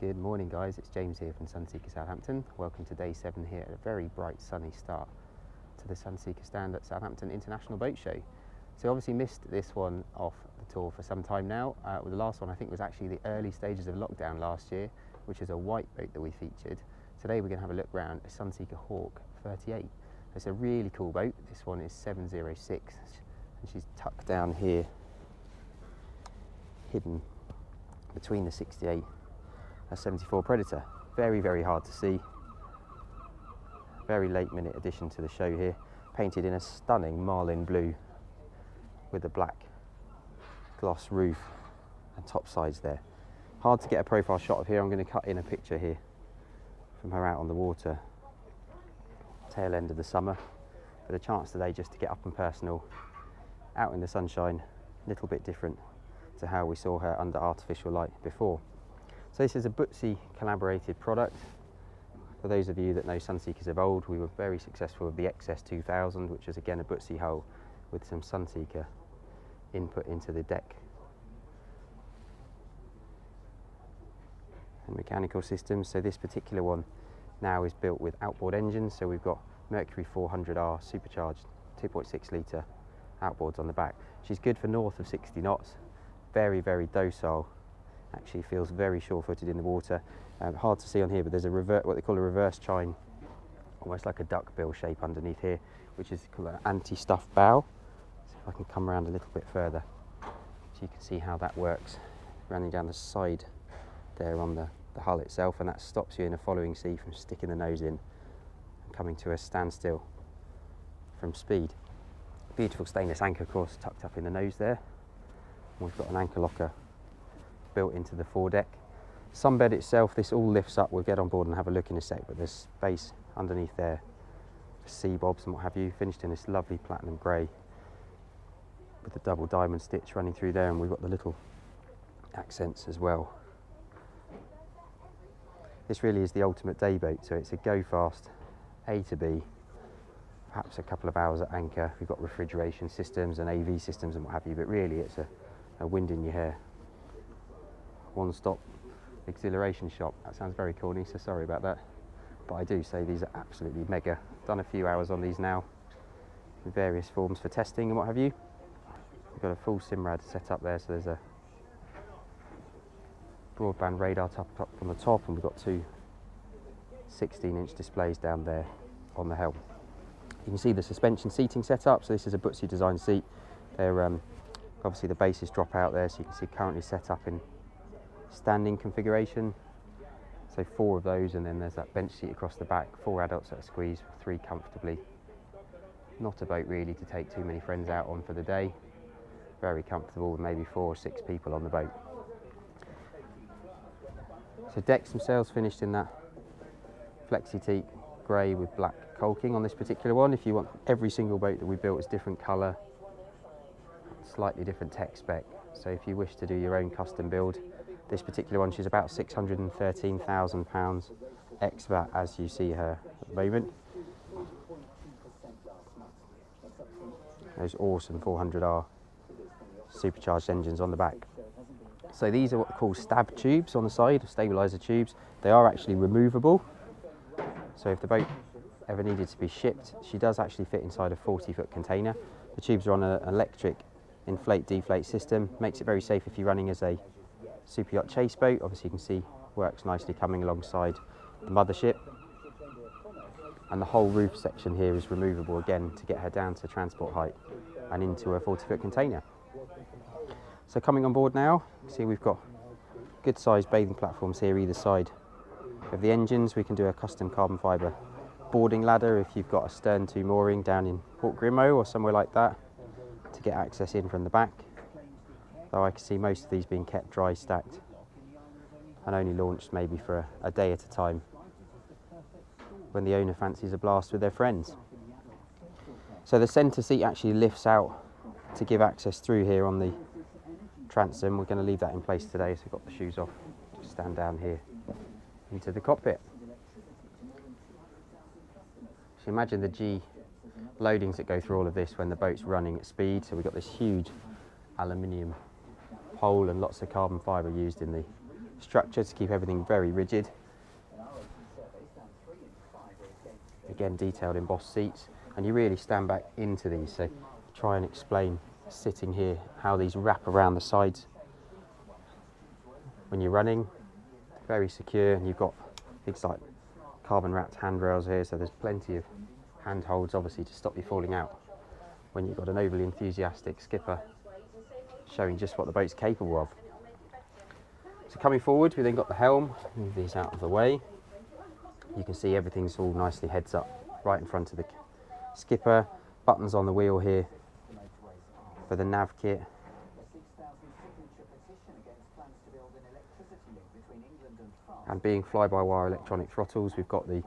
Good morning guys, it's James here from Sunseeker Southampton. Welcome to day 7 here at a very bright sunny start to the Sunseeker stand at Southampton International Boat Show. So obviously missed this one off the tour for some time now. The last one I think was actually the early stages of lockdown last year, which is a white boat that we featured. Today we're going to have a look around a Sunseeker Hawk 38. It's a really cool boat. This one is 706 and she's tucked down here, hidden between the 68 and 74 Predator. Very hard to see. Very late minute addition to the show here. Painted in a stunning marlin blue with a black gloss roof and top sides there. Hard to get a profile shot of here. I'm going to cut in a picture here from her out on the water. Tail end of the summer. But a chance today just to get up and personal, out in the sunshine, a little bit different to how we saw her under artificial light before. So this is a Bootsy collaborated product. For those of you that know Sunseekers of old, we were very successful with the XS 2000, which is again a Bootsy hull with some Sunseeker input into the deck. And mechanical systems, so this particular one now is built with outboard engines, so we've got Mercury 400R supercharged 2.6 litre outboards on the back. She's good for north of 60 knots, very docile, actually feels very sure-footed in the water. Hard to see on here, but there's a what they call a reverse chine, almost like a duckbill shape underneath here, which is called an anti-stuff bow. So if I can come around a little bit further, so you can see how that works, running down the side there on the hull itself, and that stops you in a following sea from sticking the nose in and coming to a standstill from speed. Beautiful stainless anchor course tucked up in the nose there. We've got an anchor locker built into the foredeck. Sunbed itself, this all lifts up. We'll get on board and have a look in a sec, but there's space underneath there for sea bobs and what have you, finished in this lovely platinum grey with the double diamond stitch running through there, and we've got the little accents as well. This really is the ultimate day boat, so it's a go fast A to B, perhaps a couple of hours at anchor. We've got refrigeration systems and AV systems and what have you, but really it's a wind in your hair, one-stop exhilaration shop. That sounds very corny, so sorry about that, but I do say these are absolutely mega. Done a few hours on these now in various forms for testing and what have you. We've got a full SIMRAD set up there, so there's a broadband radar up on the top, and we've got two 16-inch displays down there on the helm. You can see the suspension seating set up, so this is a Bootsy design seat. They're obviously the bases drop out there, so you can see currently set up in standing configuration. So 4 of those, and then there's that bench seat across the back, 4 adults at a squeeze, 3 comfortably. Not a boat really to take too many friends out on for the day. Very comfortable with maybe 4 or 6 people on the boat. So decks themselves finished in that flexi teak grey with black caulking on this particular one. If you want, every single boat that we built is different colour, slightly different tech spec. So if you wish to do your own custom build, this particular one, she's about £613,000 ex VAT as you see her at the moment. Those awesome 400R supercharged engines on the back. So these are what are called stab tubes on the side, stabiliser tubes. They are actually removable. So if the boat ever needed to be shipped, she does actually fit inside a 40-foot container. The tubes are on an electric inflate-deflate system. Makes it very safe if you're running as a super yacht chase boat. Obviously you can see works nicely coming alongside the mothership. And the whole roof section here is removable again to get her down to transport height and into a 40-foot container. So coming on board now, see we've got good sized bathing platforms here either side of the engines. We can do a custom carbon fibre boarding ladder if you've got a stern to mooring down in Port Grimmo or somewhere like that to get access in from the back. Though I can see most of these being kept dry stacked and only launched maybe for a day at a time when the owner fancies a blast with their friends. So the centre seat actually lifts out to give access through here on the transom. We're going to leave that in place today, so we've got the shoes off, just stand down here into the cockpit. So imagine the G loadings that go through all of this when the boat's running at speed. So we've got this huge aluminium pole and lots of carbon fibre used in the structure to keep everything very rigid. Again, detailed embossed seats, and you really stand back into these, so try and explain sitting here how these wrap around the sides when you're running. Very secure, and you've got things like carbon wrapped handrails here, so there's plenty of handholds obviously to stop you falling out when you've got an overly enthusiastic skipper showing just what the boat's capable of. So coming forward, we then got the helm. Move these out of the way. You can see everything's all nicely heads up right in front of the skipper. Buttons on the wheel here for the nav kit. And being fly-by-wire electronic throttles, we've got the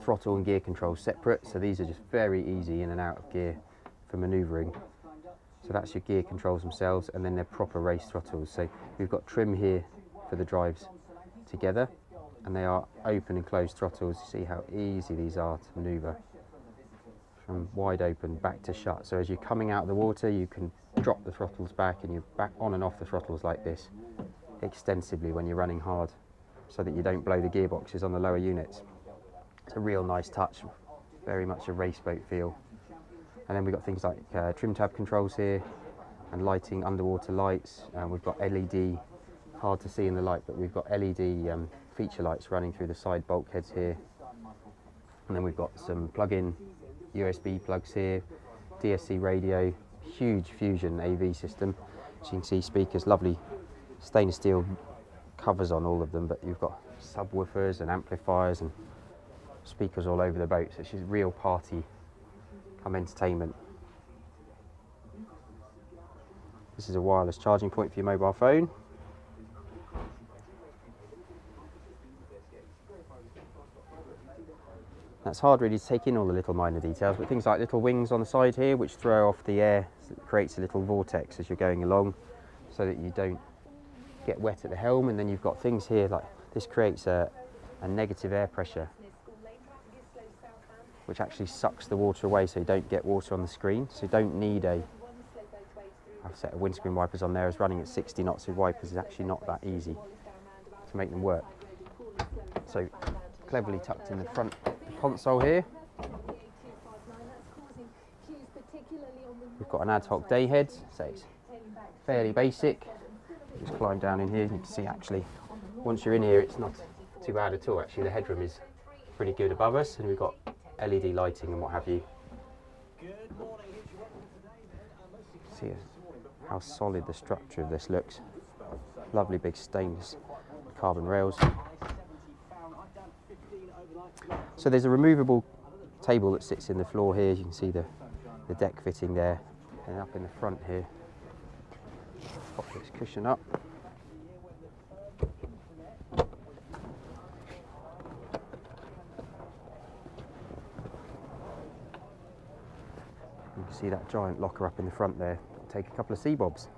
throttle and gear controls separate, so these are just very easy in and out of gear for manoeuvring. So that's your gear controls themselves, and then they're proper race throttles. So we've got trim here for the drives together, and they are open and closed throttles. You see how easy these are to manoeuvre from wide open back to shut. So as you're coming out of the water, you can drop the throttles back, and you're back on and off the throttles like this extensively when you're running hard, so that you don't blow the gearboxes on the lower units. It's a real nice touch, very much a race boat feel. And then we've got things like trim tab controls here, and lighting, underwater lights. We've got LED, hard to see in the light, but we've got LED feature lights running through the side bulkheads here. And then we've got some plug-in USB plugs here, DSC radio, huge Fusion AV system. As you can see, speakers, lovely stainless steel covers on all of them, but you've got subwoofers and amplifiers and speakers all over the boat, so it's just real party come entertainment. This is a wireless charging point for your mobile phone. That's hard really to take in all the little minor details, but things like little wings on the side here which throw off the air, so it creates a little vortex as you're going along so that you don't get wet at the helm. And then you've got things here like this creates a negative air pressure which actually sucks the water away, so you don't get water on the screen. So you don't need I've set a windscreen wipers on there as running at 60 knots with wipers is actually not that easy to make them work. So cleverly tucked in the front console here, we've got an ad hoc day head, so it's fairly basic. Just climb down in here, you can see actually once you're in here it's not too bad at all. Actually the headroom is pretty good above us, and we've got LED lighting and what have you. See how solid the structure of this looks. Lovely big stainless carbon rails. So there's a removable table that sits in the floor here. You can see the deck fitting there, and up in the front here, pop this cushion up. You can see that giant locker up in the front there. Take a couple of sea bobs.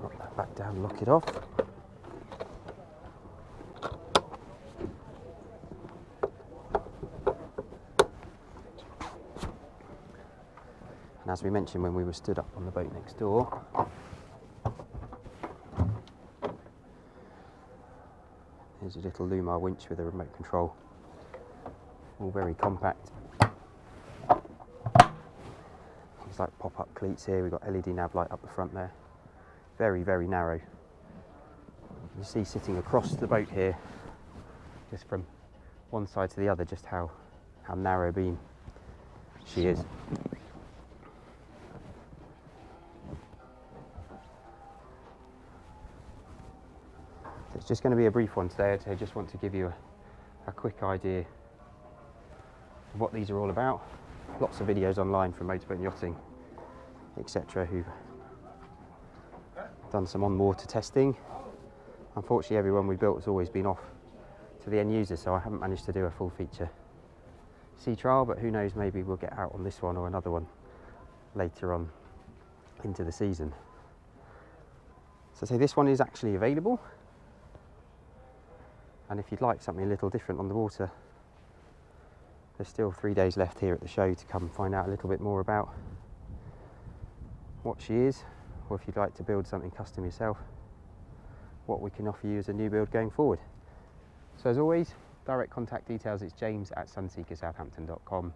Knock that back down, lock it off. And as we mentioned when we were stood up on the boat next door, here's a little Lumar winch with a remote control, all very compact. Things like pop-up cleats here, we've got LED nav light up the front there. Very, very narrow. You see sitting across the boat here, just from one side to the other, just how narrow beam she is. It's just going to be a brief one today. I just want to give you a quick idea of what these are all about. Lots of videos online from motorboat and yachting, etc., who've done some on-water testing. Unfortunately, everyone we built has always been off to the end user, so I haven't managed to do a full feature sea trial, but who knows, maybe we'll get out on this one or another one later on into the season. So this one is actually available. And if you'd like something a little different on the water, There's still 3 days left here at the show to come find out a little bit more about what she is, or if you'd like to build something custom yourself, what we can offer you as a new build going forward. So as always, direct contact details, it's james@sunseekersouthampton.com,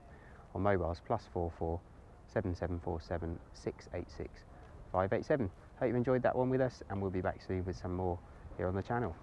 on mobiles +44 7747 686 587. Hope you've enjoyed that one with us, and we'll be back soon with some more here on the channel.